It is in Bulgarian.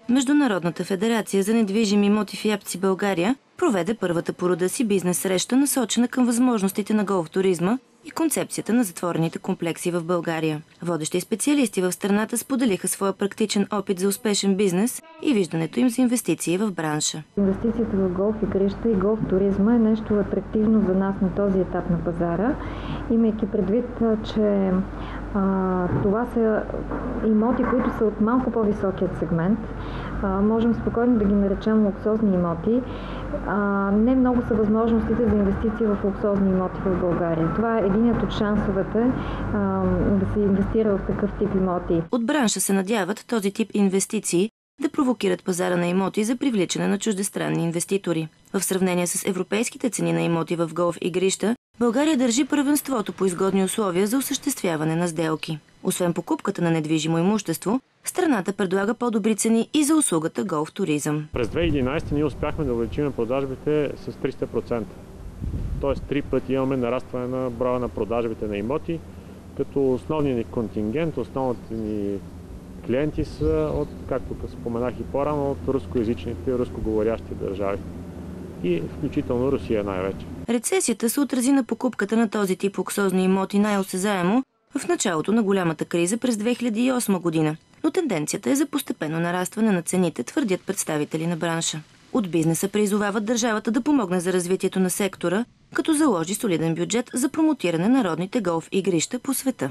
Международната федерация за недвижими имоти в Япци, България, проведе първата по рода си бизнес среща, насочена към възможностите на голф туризма и концепцията на затворените комплекси в България. Водещи специалисти в страната споделиха своя практичен опит за успешен бизнес и виждането им за инвестиции в бранша. Инвестицията в голф игрища и голф туризма е нещо атрактивно за нас на този етап на пазара, имайки предвид, че това са имоти, които са от малко по-високият сегмент. Можем спокойно да ги наречем луксозни имоти. Не много са възможностите за инвестиции в луксозни имоти в България. Това е единият от шансовете да се инвестира в такъв тип имоти. От бранша се надяват този тип инвестиции да провокират пазара на имоти за привличане на чуждестранни инвеститори. В сравнение с европейските цени на имоти в голф игрища, България държи първенството по изгодни условия за осъществяване на сделки. Освен покупката на недвижимо имущество, страната предлага по-добри цени и за услугата голф туризъм. През 2011 ние успяхме да увеличим продажбите с 300%. Тоест 3 пъти имаме нарастване на броя на продажбите на имоти, като основният ни контингент, основните ни клиенти са от, както споменах и по-рано, от рускоязичните, рускоговорящи държави. И включително Русия най-вече. Рецесията се отрази на покупката на този тип луксозни имоти най-осезаемо в началото на голямата криза през 2008 година. Но тенденцията е за постепенно нарастване на цените, твърдят представители на бранша. От бизнеса призовават държавата да помогне за развитието на сектора, като заложи солиден бюджет за промотиране на родните голф игрища по света.